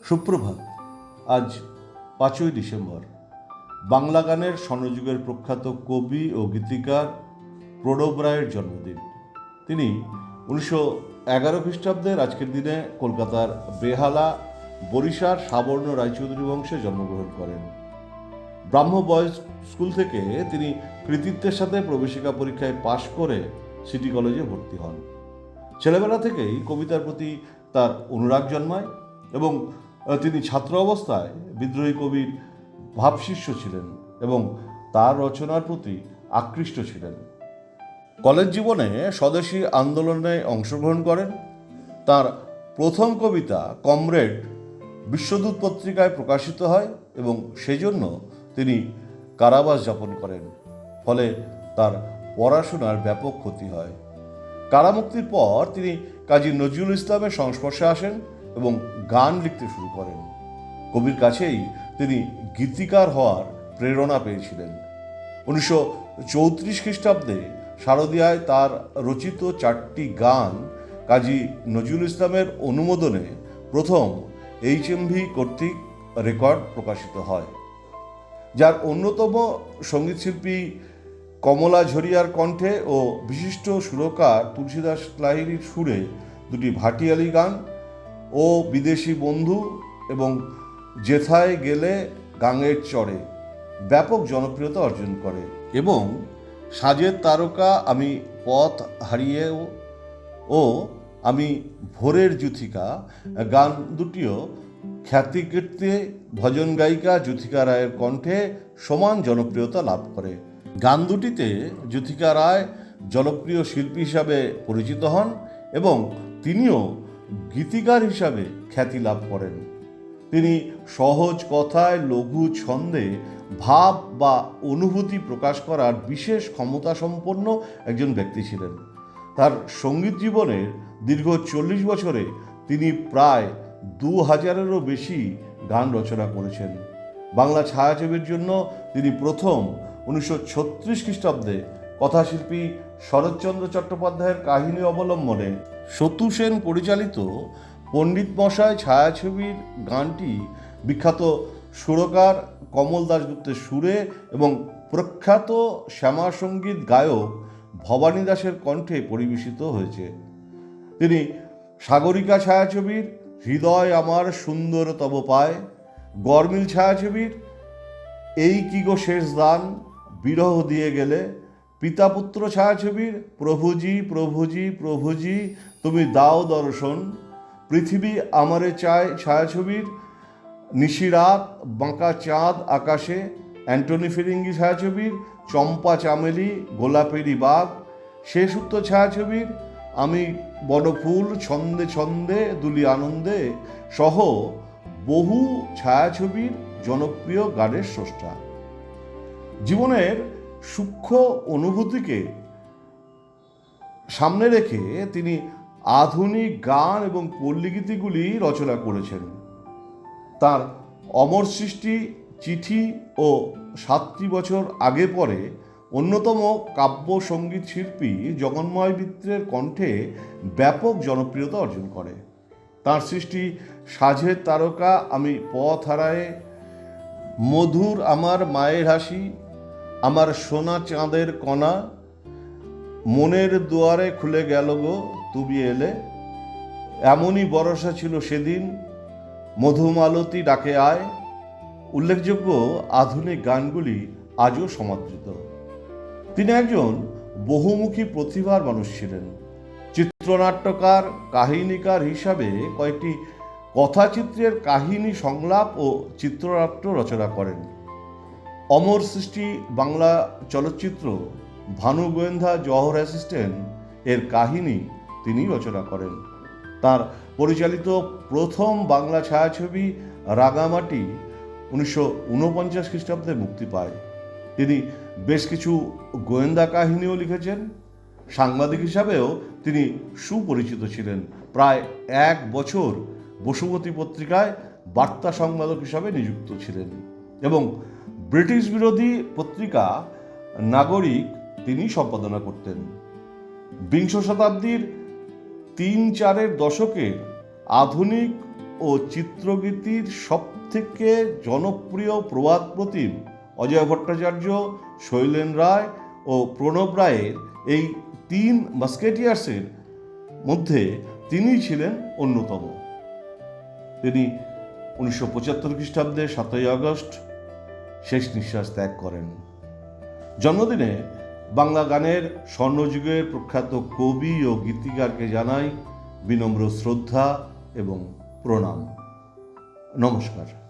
সুপ্রভাত। আজ 5ই ডিসেম্বর। বাংলা গানের স্বর্ণযুগের প্রখ্যাত কবি ও গীতিকার প্রণব রায়ের জন্মদিন। তিনি 1911 খ্রিস্টাব্দের আজকের দিনে কলকাতার বেহালা বরিশার সাবর্ণ রায়চৌধুরী বংশে জন্মগ্রহণ করেন। ব্রাহ্ম বয়েজ স্কুল থেকে তিনি কৃতিত্বের সাথে প্রবেশিকা পরীক্ষায় পাশ করে সিটি কলেজে ভর্তি হন। ছেলেবেলা থেকেই কবিতার প্রতি তার অনুরাগ জন্মায় এবং তিনি ছাত্র অবস্থায় বিদ্রোহী কবির ভাবশিষ্য ছিলেন এবং তার রচনার প্রতি আকৃষ্ট ছিলেন। কলেজ জীবনে স্বদেশী আন্দোলনে অংশগ্রহণ করেন। তার প্রথম কবিতা কমরেড বিশ্বদূত পত্রিকায় প্রকাশিত হয় এবং সেজন্য তিনি কারাবাস যাপন করেন। ফলে তার পড়াশোনার ব্যাপক ক্ষতি হয়। কারামুক্তির পর তিনি কাজী নজরুল ইসলামের সংস্পর্শে আসেন এবং গান লিখতে শুরু করেন। কবির কাছেই তিনি গীতিকার হওয়ার প্রেরণা পেয়েছিলেন। 1934 খ্রিস্টাব্দে শারদীয়ায় তার রচিত 4টি গান কাজী নজরুল ইসলামের অনুমোদনে প্রথম HMV কর্তৃক রেকর্ড প্রকাশিত হয়, যার অন্যতম সঙ্গীতশিল্পী কমলা ঝরিয়ার কণ্ঠে ও বিশিষ্ট সুরকার তুলসীদাস লাহিড়ীর সুরে দুটি ভাটিয়ালি গান ও বিদেশি বন্ধু এবং যেথায় গেলে গাঙের চড়ে ব্যাপক জনপ্রিয়তা অর্জন করে এবং সাজের তারকা আমি পথ হারিয়েও ও আমি ভোরের যুথিকা গান দুটিও খ্যাতিকীর্তি ভজন গায়িকা যুথিকা রায়ের কণ্ঠে সমান জনপ্রিয়তা লাভ করে। গান দুটিতে যুথিকা রায় জনপ্রিয় শিল্পী হিসাবে পরিচিত হন এবং তিনিও গীতিকার হিসাবে খ্যাতি লাভ করেন। তিনি সহজ কথায় লঘু ছন্দে ভাব বা অনুভূতি প্রকাশ করার বিশেষ ক্ষমতা সম্পন্ন একজন ব্যক্তি ছিলেন। তার সঙ্গীত জীবনের দীর্ঘ 40 বছরে তিনি প্রায় 2000-এরও বেশি গান রচনা করেছেন। বাংলা ছায়াছবির জন্য তিনি প্রথম 1936 খ্রিস্টাব্দে কথাশিল্পী শরৎচন্দ্র চট্টোপাধ্যায়ের কাহিনী অবলম্বনে সতু সেন পরিচালিত পণ্ডিত মশাই ছায়াছবির গানটি বিখ্যাত সুরকার কমল দাশগুপ্তের সুরে এবং প্রখ্যাত শ্যামাসঙ্গীত গায়ক ভবানী দাসের কণ্ঠে পরিবেশিত হয়েছে। তিনি সাগরিকা ছায়াছবির হৃদয় আমার সুন্দর তব পায়, গরমিল ছায়াছবির এই কি গো শেষ দান, বিরহ দিয়ে গেলে, পিতাপুত্র ছায়াছবির প্রভুজি প্রভুজি প্রভুজি তুমি দাও দর্শন, পৃথিবী আমারে চায় ছায়াছবির নিশিরাত বাঁকা চাঁদ আকাশে, অ্যান্টনি ফিরিঙ্গি ছায়াছবির চম্পা চামেলি গোলাপেরি বাগ, শেষ উত্তর ছায়াছবির আমি বনফুল ছন্দে ছন্দে দুলি আনন্দে সহ বহু ছায়াছবির জনপ্রিয় গানের স্রষ্টা। জীবনের সূক্ষ্ম অনুভূতিকে সামনে রেখে তিনি আধুনিক গান এবং পল্লীগীতিগুলি রচনা করেছেন। তার অমর সৃষ্টি, চিঠি ও 7টি বছর আগে পরে অন্যতম কাব্য সঙ্গীত শিল্পী জগন্ময় মিত্রের কণ্ঠে ব্যাপক জনপ্রিয়তা অর্জন করে। তার সৃষ্টি সাজের তারকা আমি পথ হারায়ে, মধুর আমার মায়ের হাসি, আমার সোনা চাঁদের কণা, মনের দুয়ারে খুলে গেল গো তুমি এলে, এমনই বরষা ছিল সেদিন, মধুমালতী ডাকে আয় উল্লেখযোগ্য আধুনিক গানগুলি আজও সমাদৃত। তিনি একজন বহুমুখী প্রতিভার মানুষ ছিলেন। চিত্রনাট্যকার, কাহিনীকার হিসাবে কয়েকটি কথাচিত্রের কাহিনী সংলাপ ও চিত্রনাট্য রচনা করেন। অমর সৃষ্টি বাংলা চলচ্চিত্র ভানু গোয়েন্দা জহর অ্যাসিস্ট্যান্ট এর কাহিনী তিনি রচনা করেন। তার পরিচালিত প্রথম বাংলা ছায়াছবি রাঙামাটি 1949 খ্রিস্টাব্দে মুক্তি পায়। তিনি বেশ কিছু গোয়েন্দা কাহিনীও লিখেছেন। সাংবাদিক হিসাবেও তিনি সুপরিচিত ছিলেন। প্রায় 1 বছর বসুমতী পত্রিকায় বার্তা সংবাদক হিসাবে নিযুক্ত ছিলেন এবং ব্রিটিশ বিরোধী পত্রিকা নাগরিক তিনি সম্পাদনা করতেন। বিংশ শতাব্দীর 3-4 দশকের আধুনিক ও চিত্রগীতির সবথেকে জনপ্রিয় প্রবাদ প্রতিম অজয় ভট্টাচার্য, শৈলেন রায় ও প্রণব রায়ের এই তিন মাস্কেটিয়ার্সের মধ্যে তিনি ছিলেন অন্যতম। তিনি 1975 খ্রিস্টাব্দে 7ই আগস্ট শেষ নিঃশ্বাস ত্যাগ করেন। জন্মদিনে বাংলা গানের স্বর্ণযুগের প্রখ্যাত কবি ও গীতিকারকে জানাই বিনম্র শ্রদ্ধা এবং প্রণাম। নমস্কার।